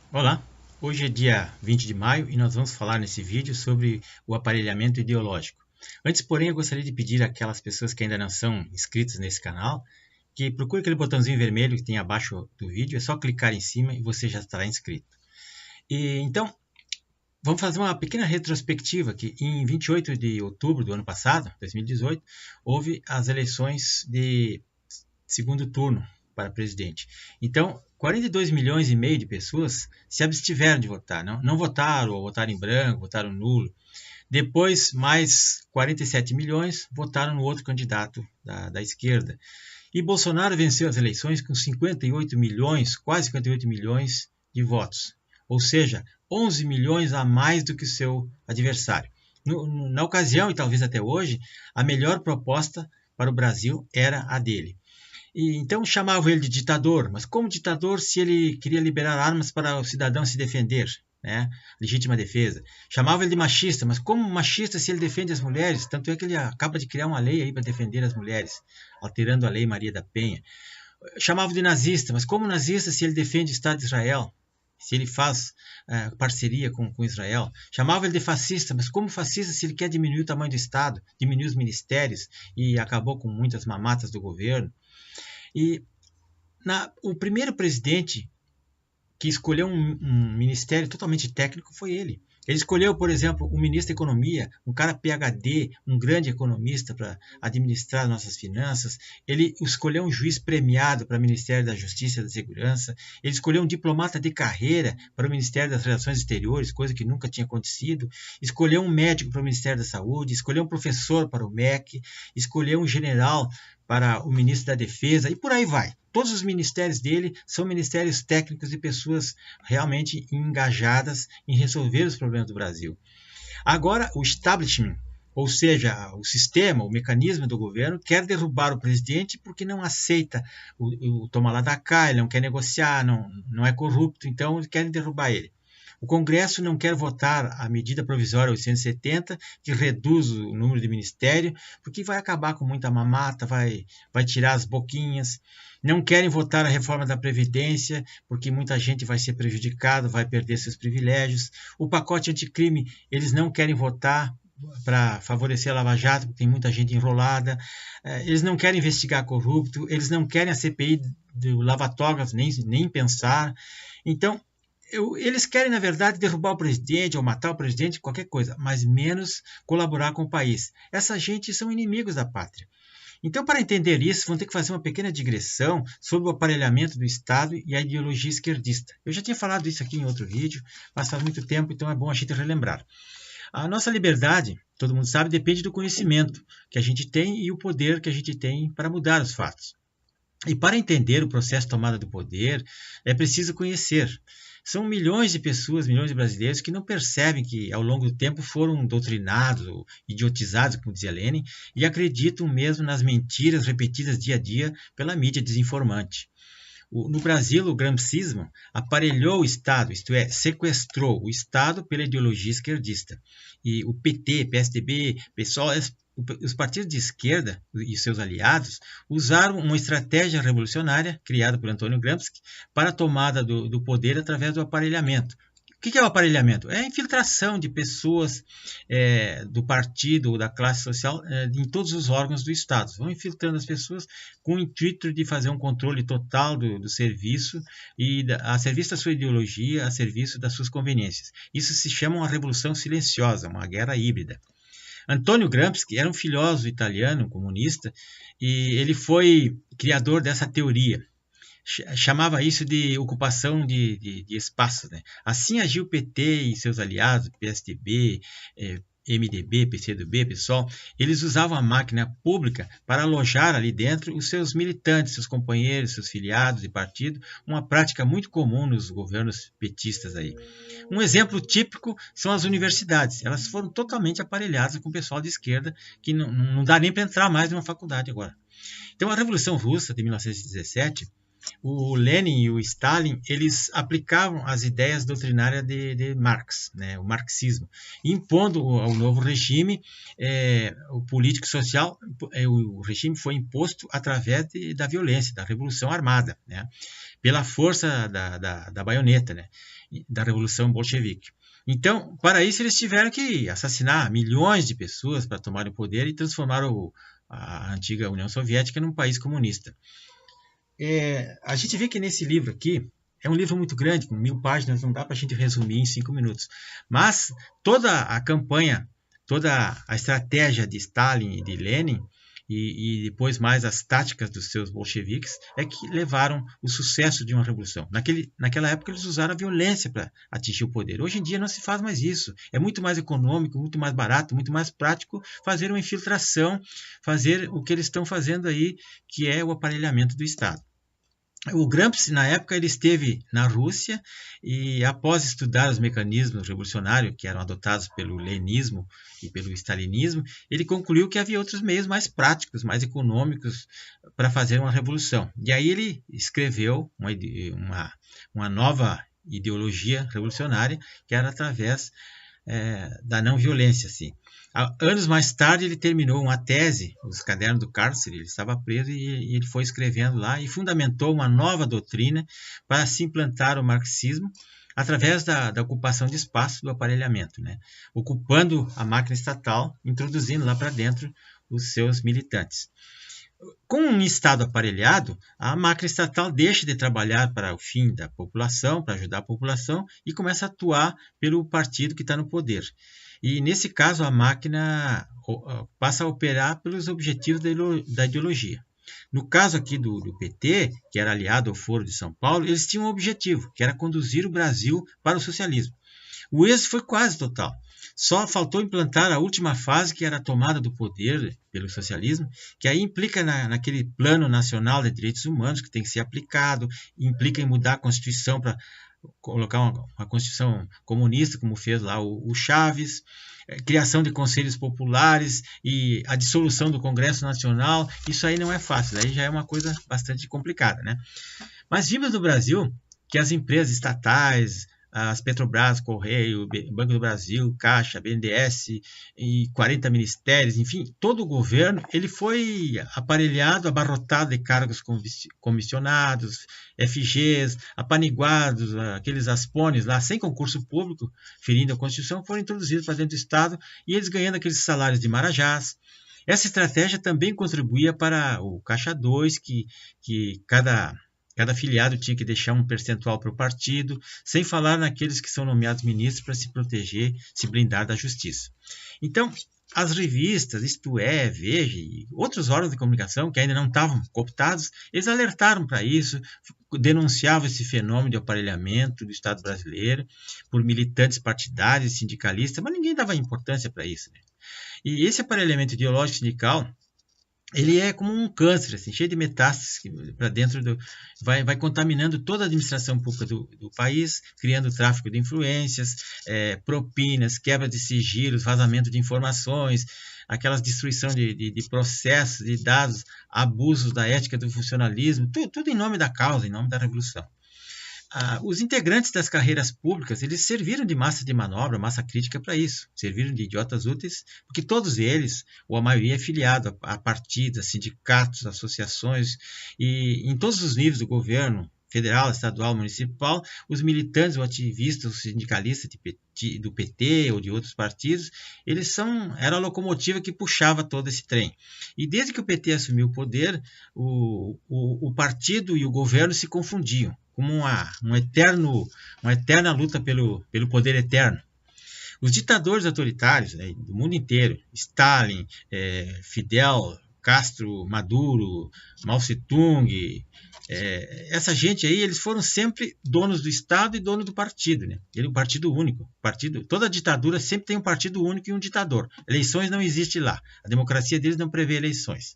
Olá, hoje é dia 20 de maio e nós vamos falar nesse vídeo sobre o aparelhamento ideológico. Antes, porém, eu gostaria de pedir àquelas pessoas que ainda não são inscritas nesse canal que procure aquele botãozinho vermelho que tem abaixo do vídeo, é só clicar em cima e você já estará inscrito. Então, vamos fazer uma pequena retrospectiva que em 28 de outubro do ano passado, 2018, houve as eleições de segundo turno para presidente. Então, 42 milhões e meio de pessoas se abstiveram de votar, não votaram, ou votaram em branco, votaram nulo. Depois, mais 47 milhões votaram no outro candidato da esquerda. E Bolsonaro venceu as eleições com 58 milhões, quase 58 milhões de votos. Ou seja, 11 milhões a mais do que o seu adversário. Na ocasião, e talvez até hoje, a melhor proposta para o Brasil era a dele. Então chamavam ele de ditador, mas como ditador se ele queria liberar armas para o cidadão se defender, né? Legítima defesa. Chamavam ele de machista, mas como machista se ele defende as mulheres? Tanto é que ele acaba de criar uma lei aí para defender as mulheres, alterando a lei Maria da Penha. Chamavam de nazista, mas como nazista se ele defende o Estado de Israel? Se ele faz parceria com Israel. Chamava ele de fascista, mas como fascista se ele quer diminuir o tamanho do Estado, diminuir os ministérios e acabou com muitas mamatas do governo. E o primeiro presidente que escolheu um ministério totalmente técnico foi ele. Ele escolheu, por exemplo, um ministro da Economia, um cara PhD, um grande economista para administrar nossas finanças. Ele escolheu um juiz premiado para o Ministério da Justiça e da Segurança. Ele escolheu um diplomata de carreira para o Ministério das Relações Exteriores, coisa que nunca tinha acontecido. Escolheu um médico para o Ministério da Saúde. Escolheu um professor para o MEC. Escolheu um general para o ministro da Defesa e por aí vai. Todos os ministérios dele são ministérios técnicos de pessoas realmente engajadas em resolver os problemas do Brasil. Agora, o establishment, ou seja, o sistema, o mecanismo do governo, quer derrubar o presidente porque não aceita o toma lá da cá, ele não quer negociar, não é corrupto, então querem derrubar ele. O Congresso não quer votar a medida provisória 870, que reduz o número de ministério, porque vai acabar com muita mamata, vai tirar as boquinhas. Não querem votar a reforma da Previdência, porque muita gente vai ser prejudicada, vai perder seus privilégios. O pacote anticrime, eles não querem votar para favorecer a Lava Jato, porque tem muita gente enrolada. Eles não querem investigar corrupto, eles não querem a CPI do lava-togas, nem pensar. Então, eles querem, na verdade, derrubar o presidente ou matar o presidente, qualquer coisa, mas menos colaborar com o país. Essa gente são inimigos da pátria. Então, para entender isso, vamos ter que fazer uma pequena digressão sobre o aparelhamento do Estado e a ideologia esquerdista. Eu já tinha falado isso aqui em outro vídeo, mas faz muito tempo, então é bom a gente relembrar. A nossa liberdade, todo mundo sabe, depende do conhecimento que a gente tem e o poder que a gente tem para mudar os fatos. E para entender o processo de tomada do poder, é preciso conhecer. São milhões de pessoas, milhões de brasileiros que não percebem que ao longo do tempo foram doutrinados ou idiotizados, como dizia Lenin, e acreditam mesmo nas mentiras repetidas dia a dia pela mídia desinformante. No Brasil, o gramscismo aparelhou o Estado, isto é, sequestrou o Estado pela ideologia esquerdista. E o PT, PSDB, PSOL, os partidos de esquerda e seus aliados usaram uma estratégia revolucionária criada por Antônio Gramsci para a tomada do poder através do aparelhamento. O que é o aparelhamento? É a infiltração de pessoas do partido ou da classe social em todos os órgãos do Estado. Vão infiltrando as pessoas com o intuito de fazer um controle total do serviço e a serviço da sua ideologia, a serviço das suas conveniências. Isso se chama uma revolução silenciosa, uma guerra híbrida. Antônio Gramsci era um filósofo italiano, comunista, e ele foi criador dessa teoria. Chamava isso de ocupação de espaços. Né? Assim agiu o PT e seus aliados, PSDB, MDB, PCdoB, PSOL, eles usavam a máquina pública para alojar ali dentro os seus militantes, seus companheiros, seus filiados de partido, uma prática muito comum nos governos petistas aí. Um exemplo típico são as universidades. Elas foram totalmente aparelhadas com o pessoal de esquerda, que não dá nem para entrar mais numa faculdade agora. Então, a Revolução Russa de 1917 o Lenin e o Stalin, eles aplicavam as ideias doutrinárias de Marx, né, o marxismo, impondo ao novo regime, o político social, o regime foi imposto através da violência, da revolução armada, né, pela força da baioneta, né, da revolução bolchevique. Então, para isso, eles tiveram que assassinar milhões de pessoas para tomar o poder e transformar a antiga União Soviética num país comunista. A gente vê que nesse livro aqui, é um livro muito grande, com 1000 páginas, não dá para a gente resumir em 5 minutos. Mas toda a campanha, toda a estratégia de Stalin e de Lenin, e depois mais as táticas dos seus bolcheviques, é que levaram o sucesso de uma revolução. Naquela época eles usaram a violência para atingir o poder. Hoje em dia não se faz mais isso. É muito mais econômico, muito mais barato, muito mais prático fazer uma infiltração, fazer o que eles estão fazendo aí, que é o aparelhamento do Estado. O Gramsci, na época, ele esteve na Rússia e, após estudar os mecanismos revolucionários que eram adotados pelo lenismo e pelo stalinismo, ele concluiu que havia outros meios mais práticos, mais econômicos para fazer uma revolução. E aí ele escreveu uma nova ideologia revolucionária, que era através da não violência. Assim. Anos mais tarde ele terminou uma tese, os cadernos do cárcere, ele estava preso e ele foi escrevendo lá e fundamentou uma nova doutrina para se implantar o marxismo através da ocupação de espaço do aparelhamento, né? Ocupando a máquina estatal, introduzindo lá para dentro os seus militantes. Com um Estado aparelhado, a máquina estatal deixa de trabalhar para o fim da população, para ajudar a população, e começa a atuar pelo partido que está no poder. E, nesse caso, a máquina passa a operar pelos objetivos da ideologia. No caso aqui do PT, que era aliado ao Foro de São Paulo, eles tinham um objetivo, que era conduzir o Brasil para o socialismo. O êxito foi quase total. Só faltou implantar a última fase, que era a tomada do poder pelo socialismo, que aí implica naquele plano nacional de direitos humanos que tem que ser aplicado, implica em mudar a Constituição para colocar uma Constituição comunista, como fez lá o Chaves, criação de conselhos populares e a dissolução do Congresso Nacional. Isso aí não é fácil, aí já é uma coisa bastante complicada, né? Mas vimos no Brasil que as empresas estatais, as Petrobras, Correio, Banco do Brasil, Caixa, BNDES e 40 ministérios, enfim, todo o governo, ele foi aparelhado, abarrotado de cargos comissionados, FGs, apaniguados, aqueles aspones lá, sem concurso público, ferindo a Constituição, foram introduzidos para dentro do Estado e eles ganhando aqueles salários de marajás. Essa estratégia também contribuía para o Caixa 2, que cada filiado tinha que deixar um percentual para o partido, sem falar naqueles que são nomeados ministros para se proteger, se blindar da justiça. Então, as revistas, isto é, Veja e outros órgãos de comunicação que ainda não estavam cooptados, eles alertaram para isso, denunciavam esse fenômeno de aparelhamento do Estado brasileiro por militantes partidários e sindicalistas, mas ninguém dava importância para isso, né? E esse aparelhamento ideológico sindical, ele é como um câncer, assim, cheio de metástases para dentro vai contaminando toda a administração pública do país, criando tráfico de influências, propinas, quebra de sigilos, vazamento de informações, aquelas destruição de processos, de dados, abusos da ética do funcionalismo, tudo em nome da causa, em nome da revolução. Os integrantes das carreiras públicas, eles serviram de massa de manobra, massa crítica para isso, serviram de idiotas úteis, porque todos eles, ou a maioria, é filiado a partidos, a sindicatos, associações, e em todos os níveis do governo, federal, estadual, municipal, os militantes, os ativistas, os sindicalistas do PT ou de outros partidos, eles era a locomotiva que puxava todo esse trem. E desde que o PT assumiu o poder, o partido e o governo se confundiam, como uma eterna luta pelo poder eterno. Os ditadores autoritários, né, do mundo inteiro, Stalin, Fidel, Castro, Maduro, Mao Tse-tung, essa gente aí, eles foram sempre donos do Estado e dono do partido, né? Ele é um partido único. Toda ditadura sempre tem um partido único e um ditador. Eleições não existem lá. A democracia deles não prevê eleições.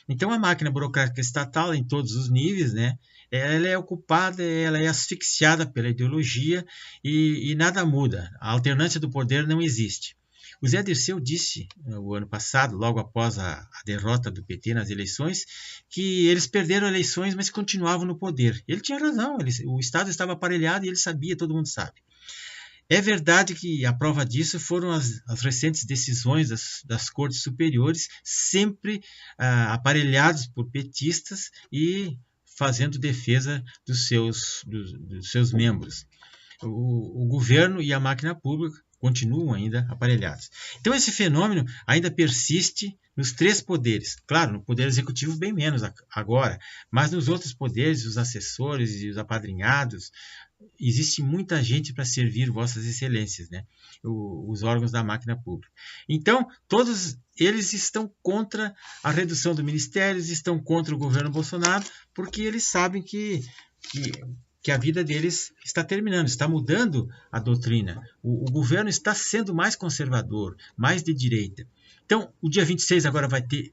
Então, a máquina burocrática estatal, em todos os níveis, né, ela é ocupada, ela é asfixiada pela ideologia e nada muda. A alternância do poder não existe. O Zé Dirceu disse o ano passado, logo após a derrota do PT nas eleições, que eles perderam eleições, mas continuavam no poder. Ele tinha razão, o Estado estava aparelhado e ele sabia, todo mundo sabe. É verdade que a prova disso foram as recentes decisões das cortes superiores, sempre aparelhados por petistas e fazendo defesa dos seus membros. O governo e a máquina pública continuam ainda aparelhados. Então esse fenômeno ainda persiste nos três poderes. Claro, no poder executivo bem menos agora, mas nos outros poderes, os assessores e os apadrinhados, existe muita gente para servir vossas excelências, né? Os órgãos da máquina pública. Então, todos eles estão contra a redução do ministério, estão contra o governo Bolsonaro, porque eles sabem que a vida deles está terminando, está mudando a doutrina. O governo está sendo mais conservador, mais de direita. Então, o dia 26 agora vai ter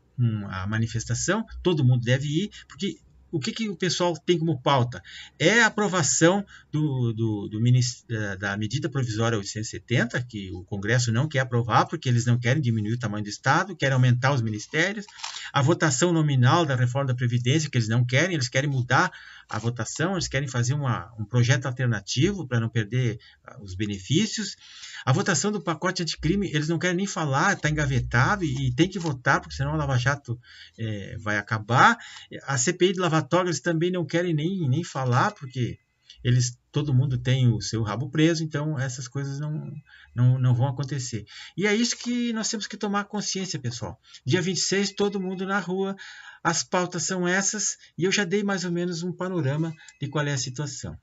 a manifestação, todo mundo deve ir, porque o que o pessoal tem como pauta? É a aprovação da medida provisória 870, que o Congresso não quer aprovar, porque eles não querem diminuir o tamanho do Estado, querem aumentar os ministérios. A votação nominal da reforma da Previdência, que eles não querem, eles querem mudar a votação, eles querem fazer um projeto alternativo para não perder os benefícios. A votação do pacote anticrime, eles não querem nem falar, está engavetado e tem que votar, porque senão a Lava Jato vai acabar. A CPI de lavatório, eles também não querem nem falar, porque todo mundo tem o seu rabo preso, então essas coisas não vão acontecer. E é isso que nós temos que tomar consciência, pessoal. Dia 26, todo mundo na rua, as pautas são essas, e eu já dei mais ou menos um panorama de qual é a situação.